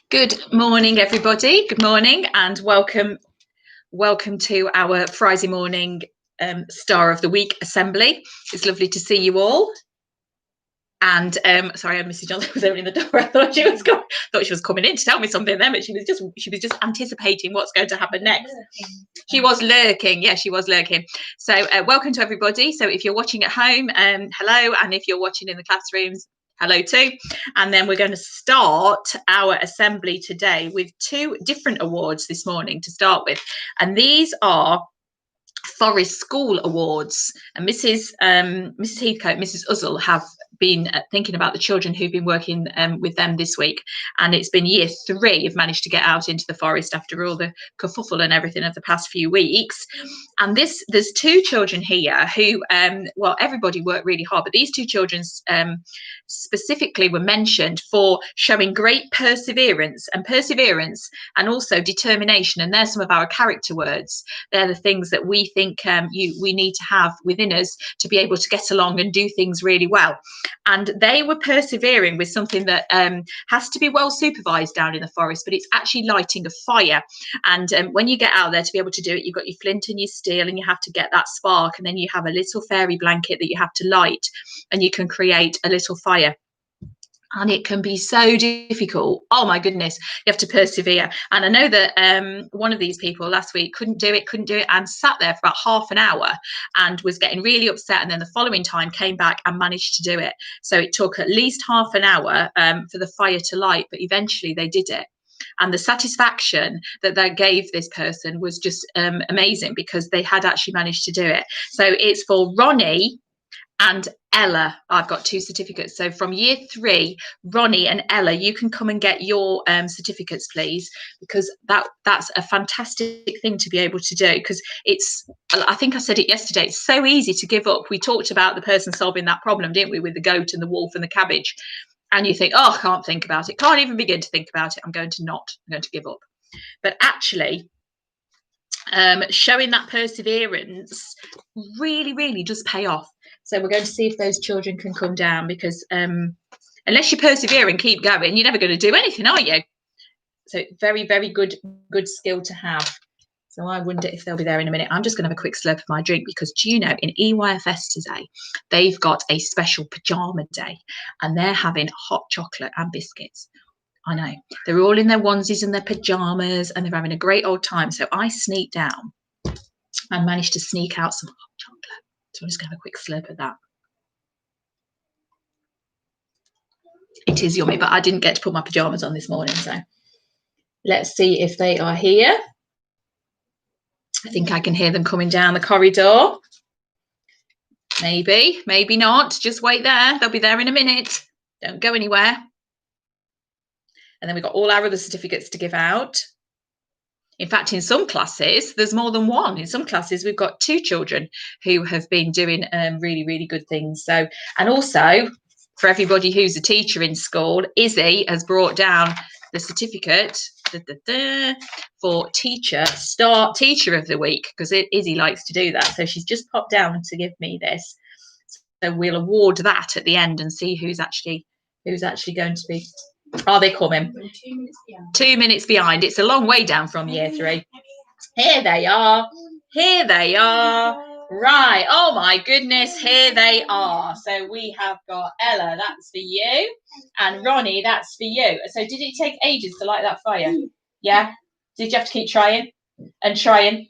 Good morning, everybody. Good morning and welcome to our Friday morning Star of the Week assembly. It's lovely to see you all. And sorry, I had Mrs. Johnson was opening the door. I thought she was coming in to tell me something then, but she was just anticipating what's going to happen next. She was lurking. Yeah, she was lurking. So welcome to everybody. So if you're watching at home, hello, and if you're watching in the classrooms, hello too. And then we're going to start our assembly today with two different awards this morning to start with. And these are Forest School Awards. And Mrs. Heathcote, Mrs. Uzzell have been thinking about the children who've been working with them this week, and it's been year 3 have managed to get out into the forest after all the kerfuffle and everything of the past few weeks. And there's two children here who well, everybody worked really hard, but these two children specifically were mentioned for showing great perseverance and also determination. And there's some of our character words. They're the things that we think we need to have within us to be able to get along and do things really well. And they were persevering with something that has to be well supervised down in the forest, but it's actually lighting a fire. And when you get out there to be able to do it, you've got your flint and your steel, and you have to get that spark, and then you have a little fairy blanket that you have to light, and you can create a little fire. And it can be so difficult. Oh my goodness, you have to persevere. And I know that one of these people last week couldn't do it and sat there for about half an hour and was getting really upset, and then the following time came back and managed to do it. So it took at least half an hour for the fire to light, but eventually they did it. And the satisfaction that gave this person was just amazing, because they had actually managed to do it. So it's for Ronnie and Ella. I've got 2 certificates. So from year 3, Ronnie and Ella, you can come and get your certificates, please, because that's a fantastic thing to be able to do. Because I think I said it yesterday, it's so easy to give up. We talked about the person solving that problem, didn't we, with the goat and the wolf and the cabbage. And you think, oh, I can't think about it. Can't even begin to think about it. I'm going to give up. But actually, showing that perseverance really, really does pay off. So we're going to see if those children can come down, because unless you persevere and keep going, you're never going to do anything, are you? So very, very good skill to have. So I wonder if they'll be there in a minute. I'm just going to have a quick slurp of my drink, because do you know, in EYFS today, they've got a special pajama day, and they're having hot chocolate and biscuits. I know. They're all in their onesies and their pajamas, and they're having a great old time. So I sneaked down and managed to sneak out some hot chocolate. So I'm just going to have a quick slurp of that. It is yummy, but I didn't get to put my pajamas on this morning. So let's see if they are here. I think I can hear them coming down the corridor. Maybe, maybe not. Just wait there. They'll be there in a minute. Don't go anywhere. And then we've got all our other certificates to give out. In fact, in some classes, there's more than one. In some classes, we've got 2 children who have been doing really, really good things. So, and also, for everybody who's a teacher in school, Izzy has brought down the certificate for Star Teacher of the Week, because Izzy likes to do that. So she's just popped down to give me this. So we'll award that at the end and see who's actually going to be. Are they coming? 2 minutes behind. 2 minutes behind. It's a long way down from year 3. Here they are. Here they are. Right. Oh my goodness. Here they are. So we have got Ella. That's for you. And Ronnie, that's for you. So did it take ages to light that fire? Yeah. Did you have to keep trying and trying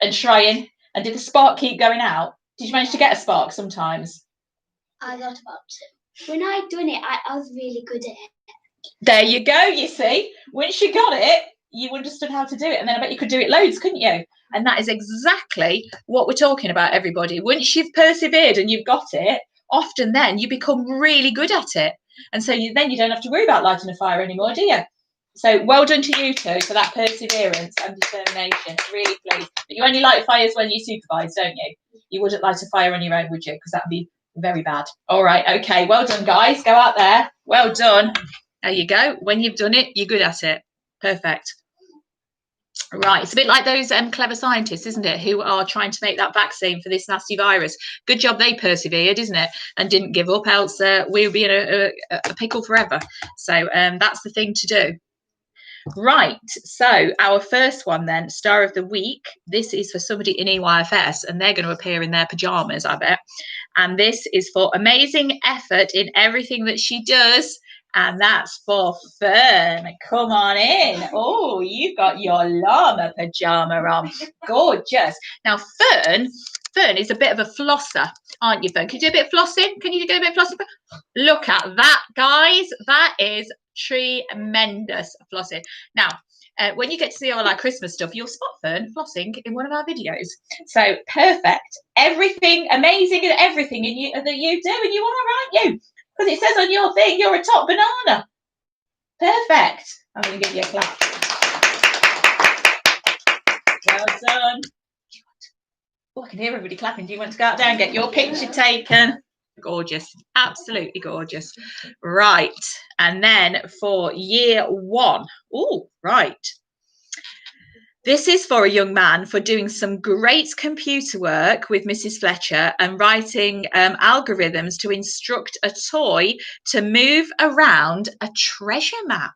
and trying? And did the spark keep going out? Did you manage to get a spark sometimes? I got about to. When I done it, I was really good at it. There you go, you see. Once you got it, you understood how to do it. And then I bet you could do it loads, couldn't you? And that is exactly what we're talking about, everybody. Once you've persevered and you've got it, often then you become really good at it. And so then you don't have to worry about lighting a fire anymore, do you? So well done to you two for that perseverance and determination. Really pleased. But you only light fires when you supervise, don't you? You wouldn't light a fire on your own, would you? Because that would be very bad. All right, okay. Well done, guys. Go out there. Well done. There you go. When you've done it, you're good at it. Perfect. Right. It's a bit like those clever scientists, isn't it, who are trying to make that vaccine for this nasty virus. Good job they persevered, isn't it, and didn't give up, else we'll be in a pickle forever. So that's the thing to do. Right, so our first one then, Star of the Week. This is for somebody in EYFS, and they're going to appear in their pajamas, I bet. And this is for amazing effort in everything that she does. And that's for Fern. Come on in. Oh, you've got your llama pajama on. Gorgeous. Now, Fern is a bit of a flosser, aren't you, Fern? Can you do a bit of flossing? Can you do a bit of flossing? Look at that, guys. That is tremendous flossing. Now, when you get to see all our Christmas stuff, you'll spot Fern flossing in one of our videos. So perfect. Everything amazing and everything that you do, and you are, aren't you? Because it says on your thing you're a top banana. Perfect. I'm going to give you a clap. Well done. Oh, I can hear everybody clapping. Do you want to go out there and get your picture taken? Gorgeous, absolutely gorgeous. Right, and then for year 1. Oh, right. This is for a young man for doing some great computer work with Mrs. Fletcher and writing algorithms to instruct a toy to move around a treasure map.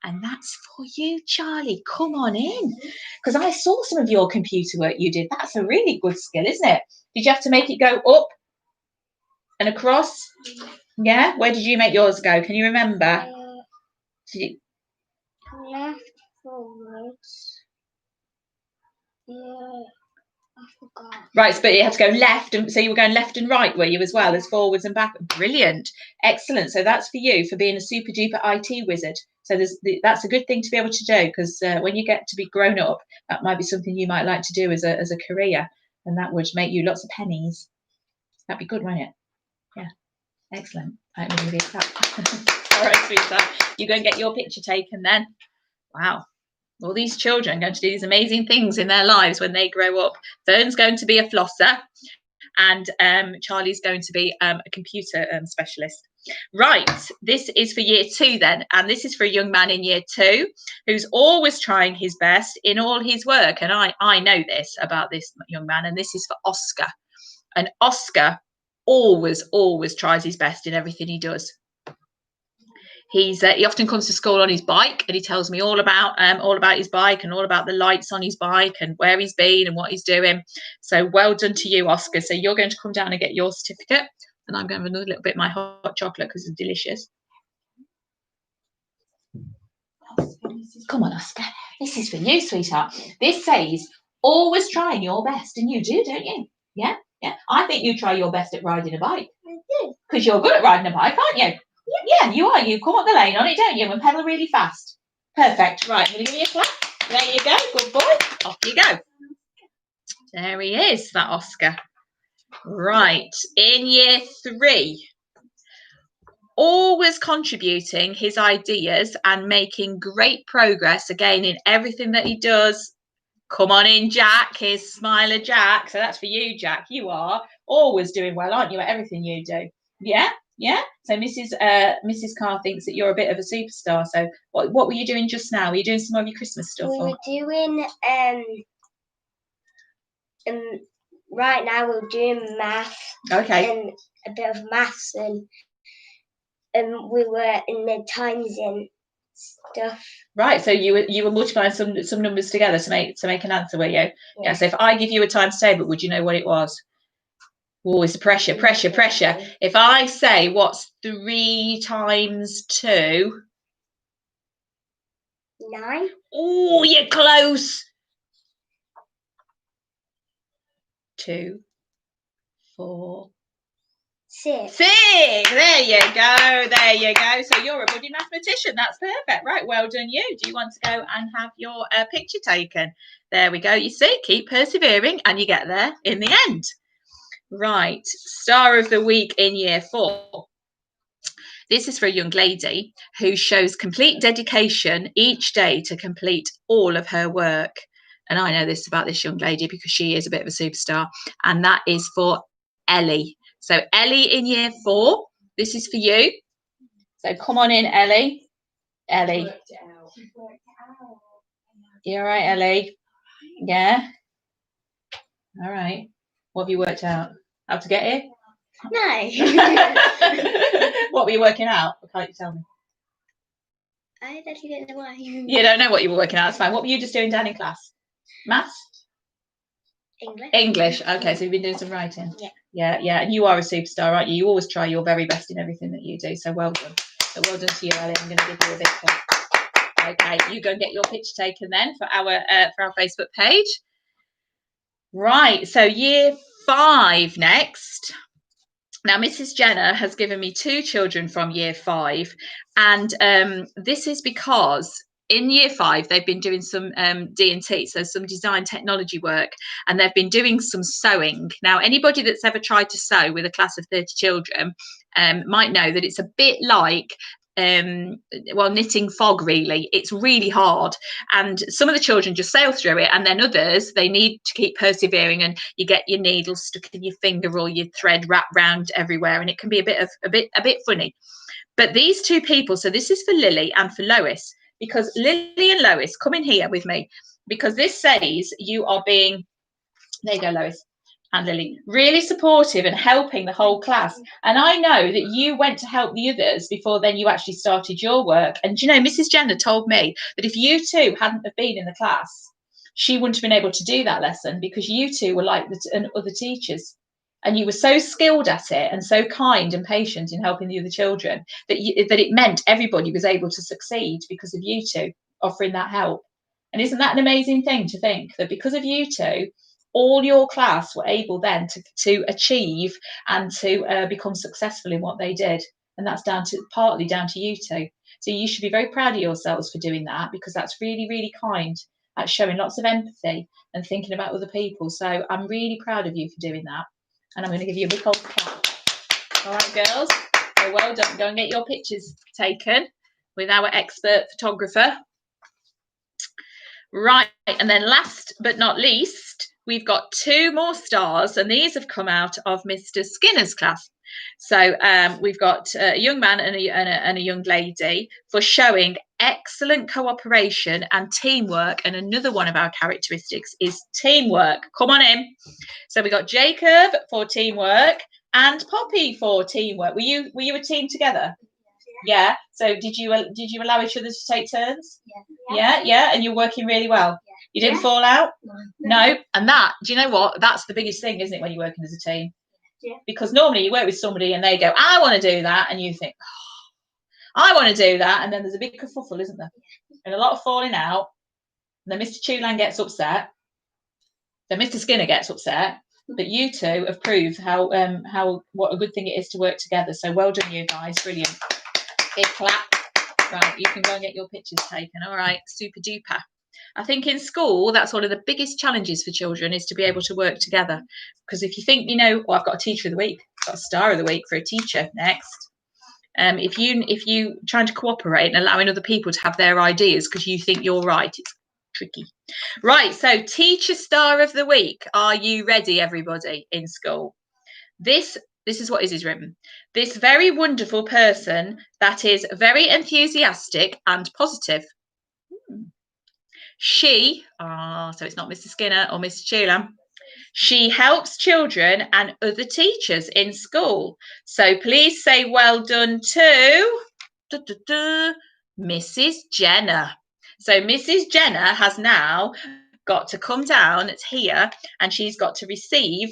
And that's for you, Charlie. Come on in. Because I saw some of your computer work you did. That's a really good skill, isn't it? Did you have to make it go up and across? Yeah? Where did you make yours go? Can you remember? Left, forwards. Yeah, I forgot. Right, but you had to go left, and so you were going left and right, were you, as well as forwards and back? Brilliant, excellent. So that's for you for being a super duper IT wizard. So that's a good thing to be able to do, because when you get to be grown up, that might be something you might like to do as a career, and that would make you lots of pennies. That'd be good, wouldn't it? Yeah, excellent. I'm going to give you a clap. All right, sweetheart, you go and get your picture taken then. Wow. All these children are going to do these amazing things in their lives when they grow up. Fern's going to be a flosser, and Charlie's going to be a computer specialist. Right, this is for year 2 then, and this is for a young man in year 2 who's always trying his best in all his work. And I know this about this young man, and this is for Oscar. And Oscar always tries his best in everything he does. He often comes to school on his bike, and he tells me all about his bike and all about the lights on his bike and where he's been and what he's doing. So well done to you, Oscar. So you're going to come down and get your certificate, and I'm going to have another little bit of my hot chocolate because it's delicious. Come on, Oscar. This is for you, sweetheart. This says always trying your best, and you do, don't you? Yeah, yeah. I think you try your best at riding a bike. I do. Because you're good at riding a bike, aren't you? Yeah, you are. You come up the lane on it, don't you, and pedal really fast. Perfect. Right, I'm going to give you a clap. There you go. Good boy. Off you go. There he is, that Oscar. Right, in year 3, always contributing his ideas and making great progress, again, in everything that he does. Come on in, Jack. Here's Smiler Jack. So that's for you, Jack. You are always doing well, aren't you, at everything you do? Yeah? Yeah. So Mrs. Carr thinks that you're a bit of a superstar. So what were you doing just now? Were you doing some more of your Christmas stuff? We were doing right now we're doing math. Okay. And a bit of maths, and we were in the times and stuff. Right. So you were multiplying some numbers together to make an answer, were you? Yeah. So if I give you a times table, would you know what it was? Oh, it's the pressure. If I say what's 3 times 2? 9. Oh, you're close. 2, 4, 6. 6. There you go. So you're a budding mathematician. That's perfect. Right, well done you. Do you want to go and have your picture taken? There we go. You see, keep persevering and you get there in the end. Right, Star of the Week in year 4. This is for a young lady who shows complete dedication each day to complete all of her work. And I know this about this young lady because she is a bit of a superstar. And that is for Ellie. So Ellie in year 4, this is for you. So come on in, Ellie. Ellie. You all right, Ellie? Yeah? All right. What have you worked out? How to get here? No. What were you working out? Or can't you tell me? I actually don't know why. You don't know what you were working out. That's fine. What were you just doing down in class? Maths? English. English. Okay, so you've been doing some writing. Yeah. Yeah. And you are a superstar, aren't you? You always try your very best in everything that you do. So well done. So well done to you, Ellie. I'm going to give you a big clap. Okay, you go and get your picture taken then for our Facebook page. Right. So year 5 next. Now, Mrs. Jenner has given me 2 children from year 5, and this is because in year 5 they've been doing some D&T, so some design technology work, and they've been doing some sewing. Now, anybody that's ever tried to sew with a class of 30 children might know that it's a bit like knitting fog. Really, it's really hard, and some of the children just sail through it, and then others, they need to keep persevering, and you get your needle stuck in your finger or your thread wrapped round everywhere, and it can be a bit funny. But these 2 people, so this is for Lily and for Lois, because Lily and Lois, come in here with me, because this says you are being, there you go, Lois and Lily, really supportive and helping the whole class. And I know that you went to help the others before then you actually started your work. And you know, Mrs. Jenner told me that if you 2 hadn't have been in the class, she wouldn't have been able to do that lesson, because you 2 were like the other teachers. And you were so skilled at it and so kind and patient in helping the other children that it meant everybody was able to succeed because of you 2 offering that help. And isn't that an amazing thing to think that because of you 2, all your class were able then to achieve and to become successful in what they did? And that's partly down to you 2. So you should be very proud of yourselves for doing that, because that's really, really kind at showing lots of empathy and thinking about other people. So I'm really proud of you for doing that. And I'm going to give you a big old clap. All right, girls. So well done. Go and get your pictures taken with our expert photographer. Right. And then last but not least, we've got 2 more stars, and these have come out of Mr. Skinner's class. So we've got a young man and a young lady for showing excellent cooperation and teamwork. And another one of our characteristics is teamwork. Come on in. So we got Jacob for teamwork and Poppy for teamwork. Were you a team together? Yeah. So did you allow each other to take turns? Yeah. And you're working really well. You didn't fall out? No. And that, do you know what? That's the biggest thing, isn't it, when you're working as a team? Yeah. Because normally you work with somebody and they go, I want to do that, and you think, oh, I want to do that, and then there's a big kerfuffle, isn't there? And a lot of falling out. And then Mr. Chulan gets upset. Then Mr. Skinner gets upset. But you 2 have proved what a good thing it is to work together. So well done, you guys. Brilliant. Big clap. Right, you can go and get your pictures taken. All right, super duper. I think in school, that's one of the biggest challenges for children, is to be able to work together. Because if you think, I've got a teacher of the week, I've got a star of the week for a teacher next. If you trying to cooperate and allowing other people to have their ideas because you think you're right, it's tricky. Right, so teacher star of the week. Are you ready, everybody in school? This is what is written. This very wonderful person that is very enthusiastic and positive. She, so it's not Mr. Skinner or Mr. Chulan. She helps children and other teachers in school. So please say well done to Mrs. Jenner. So Mrs. Jenner has now got to come down here, and she's got to receive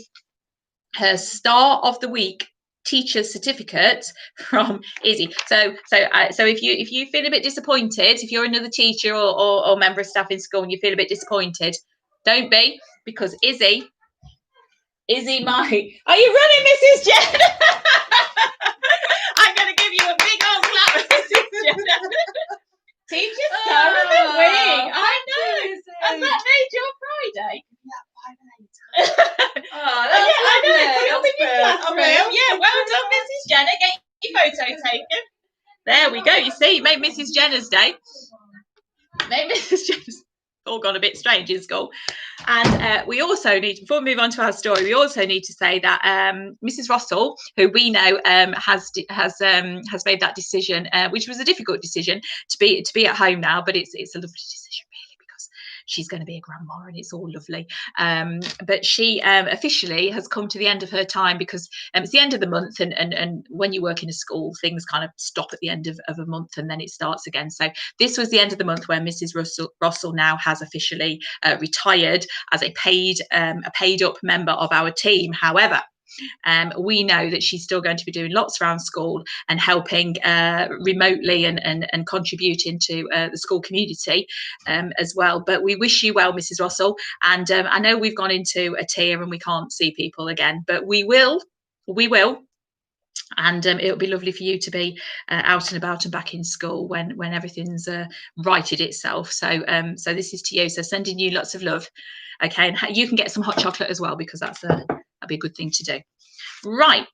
her Star of the Week teacher certificate from Izzy. So if you feel a bit disappointed, if you're another teacher or member of staff in school and you feel a bit disappointed, don't be, because Izzy might. Are you running, Mrs. Jenner? I'm going to give you a big old clap, Mrs. Jenner. Teacher Star of the Week. I know. Has that made your Friday? I know. Put it up in your classroom. Yeah, well done, Mrs. Jenner. Get your photo taken. There we go. You see, it made Mrs. Jenner's day. Made Mrs. Jenner's all gone a bit strange in school. And we also need, before we move on to our story, we also need to say that Mrs. Russell, who we know has made that decision, which was a difficult decision to be at home now, but it's a lovely decision, really, because she's going to be a grandma, and it's all lovely. But she officially has come to the end of her time, because it's the end of the month, and when you work in a school, things kind of stop at the end of a month and then it starts again. So this was the end of the month where Mrs. Russell now has officially retired as a paid up member of our team. However, we know that she's still going to be doing lots around school and helping remotely and contributing to the school community as well. But we wish you well, Mrs. Russell. And I know we've gone into a tier and we can't see people again, but we will. And it'll be lovely for you to be out and about and back in school when everything's righted itself. So this is to you. So sending you lots of love. Okay, and you can get some hot chocolate as well, because that'd be a good thing to do. Right,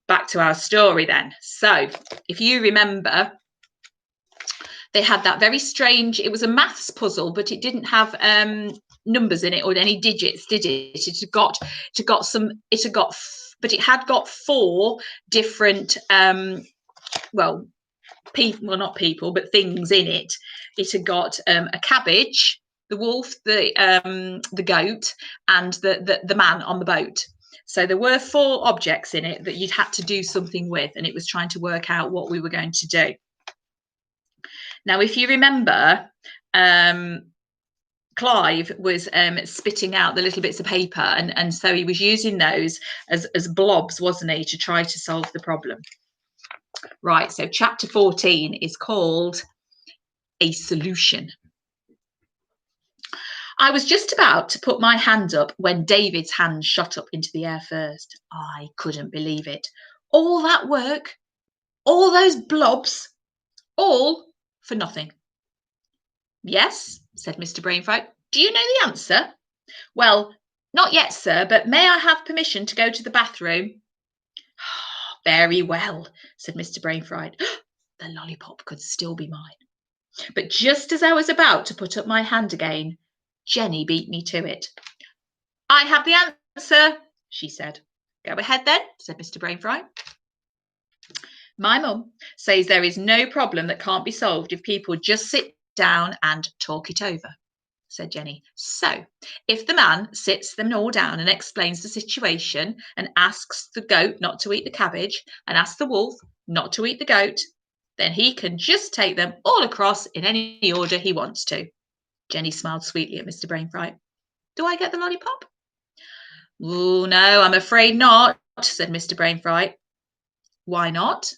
back to our story then. So if you remember, they had that very strange, it was a maths puzzle, but it didn't have numbers in it or any digits, did it? But it had got 4 different not people, but things in it. It had got a cabbage, the wolf, the goat, and the man on the boat. So there were 4 objects in it that you'd had to do something with, and it was trying to work out what we were going to do. Now, if you remember, Clive was spitting out the little bits of paper, and so he was using those as blobs, wasn't he, to try to solve the problem. Right, so chapter 14 is called A Solution. I was just about to put my hand up when David's hand shot up into the air first. I couldn't believe it. All that work, all those blobs, all for nothing. Yes, said Mr. Brainfright. Do you know the answer? Well, not yet, sir, but may I have permission to go to the bathroom? Very well, said Mr. Brainfright. The lollipop could still be mine. But just as I was about to put up my hand again, Jenny beat me to it. I have the answer, she said. Go ahead then, said Mr. Brainfright. My mum says there is no problem that can't be solved if people just sit down and talk it over, said Jenny. So, if the man sits them all down and explains the situation and asks the goat not to eat the cabbage and asks the wolf not to eat the goat, then he can just take them all across in any order he wants to. Jenny smiled sweetly at Mr. Brainfright. Do I get the lollipop? Oh, no, I'm afraid not, said Mr. Brainfright. Why not?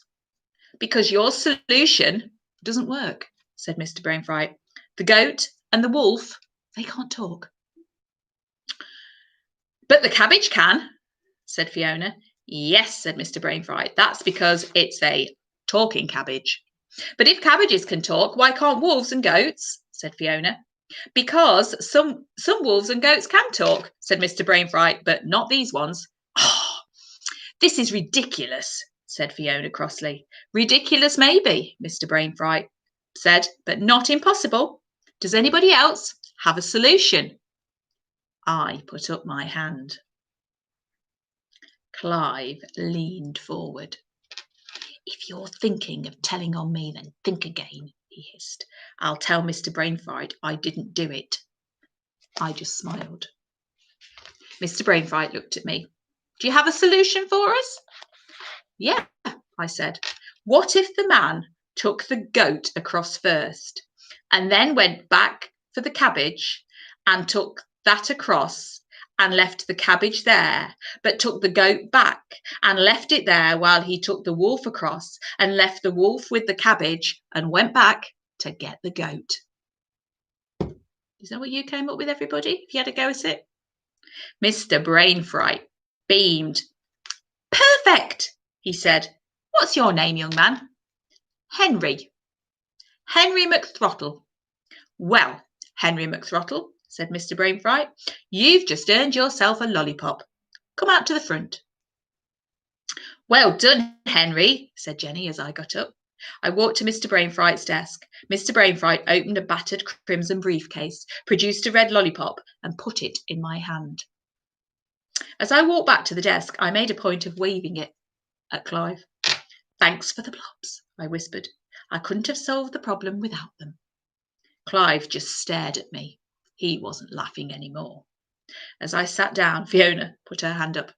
Because your solution doesn't work, said Mr. Brainfright. The goat and the wolf, they can't talk. But the cabbage can, said Fiona. Yes, said Mr. Brainfright. That's because it's a talking cabbage. But if cabbages can talk, why can't wolves and goats? Said Fiona. Because some wolves and goats can talk, said Mr. Brainfright, but not these ones. Oh, this is ridiculous, said Fiona crossly. Ridiculous maybe, Mr. Brainfright said, but not impossible. Does anybody else have a solution? I put up my hand. Clive leaned forward. If you're thinking of telling on me, then think again, he hissed. I'll tell Mr. Brainfright I didn't do it. I just smiled. Mr. Brainfright looked at me. Do you have a solution for us? Yeah, I said. What if the man took the goat across first and then went back for the cabbage and took that across and left the cabbage there, but took the goat back and left it there while he took the wolf across and left the wolf with the cabbage and went back to get the goat? Is that what you came up with, everybody, if you had a go at it? Mr. Brainfright beamed. Perfect, he said. What's your name, young man? Henry. Henry McThrottle. Well, Henry McThrottle, said Mr. Brainfright, you've just earned yourself a lollipop. Come out to the front. Well done, Henry, said Jenny as I got up. I walked to Mr. Brainfright's desk. Mr. Brainfright opened a battered crimson briefcase, produced a red lollipop, and put it in my hand. As I walked back to the desk, I made a point of waving it at Clive. Thanks for the blobs, I whispered. I couldn't have solved the problem without them. Clive just stared at me. He wasn't laughing anymore. As I sat down, Fiona put her hand up.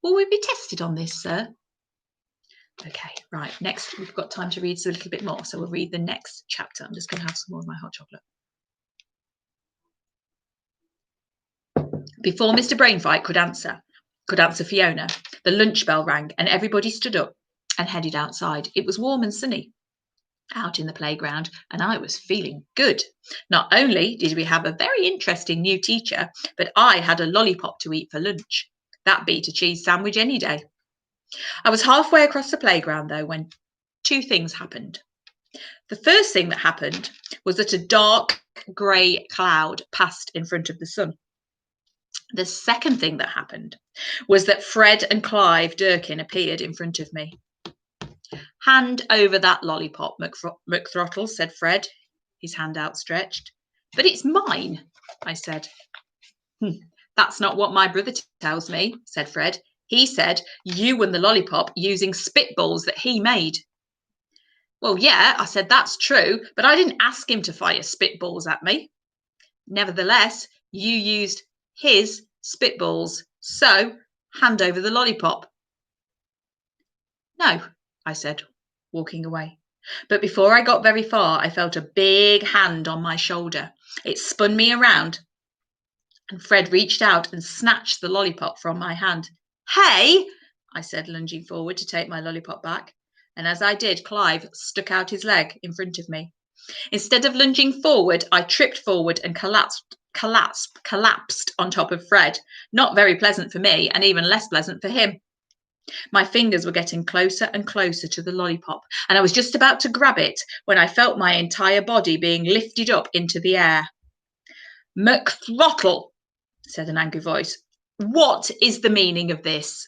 Will we be tested on this, sir? Okay, right. Next, we've got time to read a little bit more, so we'll read the next chapter. I'm just going to have some more of my hot chocolate. Before Mr. Brainfight could answer Fiona, the lunch bell rang and everybody stood up and headed outside. It was warm and sunny out in the playground, and I was feeling good. Not only did we have a very interesting new teacher, but I had a lollipop to eat for lunch. That beat a cheese sandwich any day. I was halfway across the playground, though, when two things happened. The first thing that happened was that a dark grey cloud passed in front of the sun. The second thing that happened was that Fred and Clive Durkin appeared in front of me. Hand over that lollipop, McThrottle, said Fred, his hand outstretched. But it's mine, I said. That's not what my brother tells me, said Fred. He said you won the lollipop using spitballs that he made. Well, yeah, I said, that's true, but I didn't ask him to fire spitballs at me. Nevertheless, you used his spitballs, so hand over the lollipop. No, I said, walking away. But before I got very far, I felt a big hand on my shoulder. It spun me around, and Fred reached out and snatched the lollipop from my hand. Hey, I said, lunging forward to take my lollipop back. And as I did, Clive stuck out his leg in front of me. Instead of lunging forward, I tripped forward and collapsed on top of Fred. Not very pleasant for me, and even less pleasant for him. My fingers were getting closer and closer to the lollipop, and I was just about to grab it when I felt my entire body being lifted up into the air. McThrottle, said an angry voice. What is the meaning of this?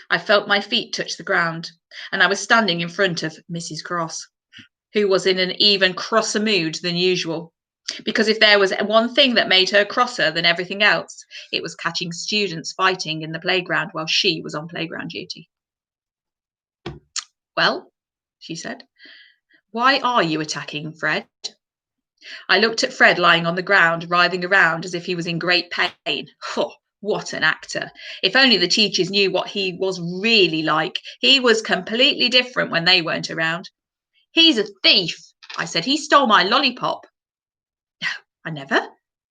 I felt my feet touch the ground, and I was standing in front of Mrs. Cross, who was in an even crosser mood than usual. Because if there was one thing that made her crosser than everything else, it was catching students fighting in the playground while she was on playground duty. Well, she said, why are you attacking Fred? I looked at Fred lying on the ground, writhing around as if he was in great pain. Oh, what an actor. If only the teachers knew what he was really like. He was completely different when they weren't around. He's a thief, I said. He stole my lollipop. No, I never,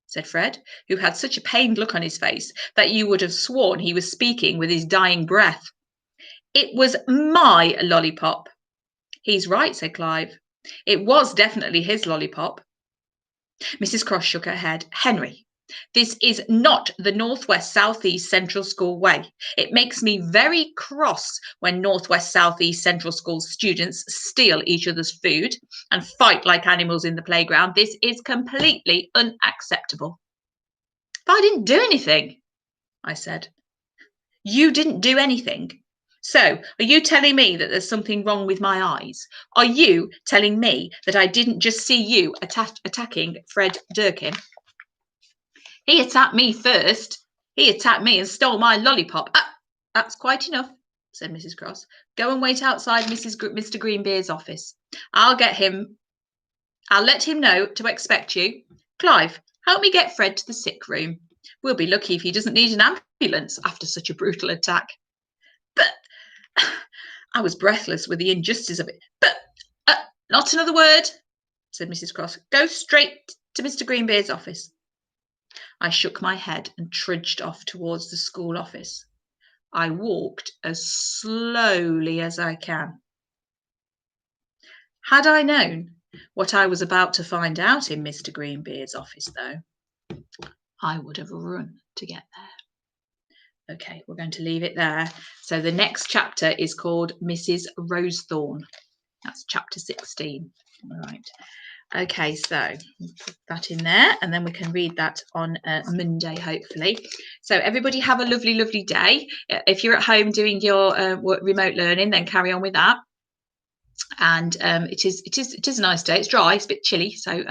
said Fred, who had such a pained look on his face that you would have sworn he was speaking with his dying breath. It was my lollipop. He's right, said Clive. It was definitely his lollipop. Mrs. Cross shook her head. Henry, this is not the Northwest Southeast Central School way. It makes me very cross when Northwest Southeast Central School students steal each other's food and fight like animals in the playground. This is completely unacceptable. But I didn't do anything, I said. You didn't do anything. So, are you telling me that there's something wrong with my eyes? Are you telling me that I didn't just see you attacking Fred Durkin? He attacked me first. He attacked me and stole my lollipop. That's quite enough, said Mrs. Cross. Go and wait outside Mr. Greenbeard's office. I'll let him know to expect you. Clive, help me get Fred to the sick room. We'll be lucky if he doesn't need an ambulance after such a brutal attack. But I was breathless with the injustice of it. But not another word, said Mrs. Cross. Go straight to Mr. Greenbeard's office. I shook my head and trudged off towards the school office. I walked as slowly as I can. Had I known what I was about to find out in Mr. Greenbeard's office, though, I would have run to get there. Okay, we're going to leave it there. So the next chapter is called Mrs. Rosethorn. That's chapter 16. All right. Okay, so put that in there, and then we can read that on Monday, hopefully. So everybody have a lovely, lovely day. If you're at home doing your remote learning, then carry on with that. And it is a nice day. It's dry, it's a bit chilly, so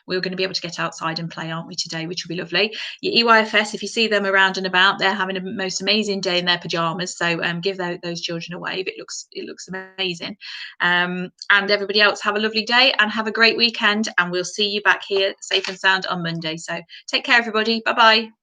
we're going to be able to get outside and play, aren't we, today, which will be lovely. Your EYFS, if you see them around and about, they're having a most amazing day in their pajamas, so give those children a wave. It looks amazing. And everybody else, have a lovely day and have a great weekend, and we'll see you back here safe and sound on Monday. So take care, everybody. Bye bye.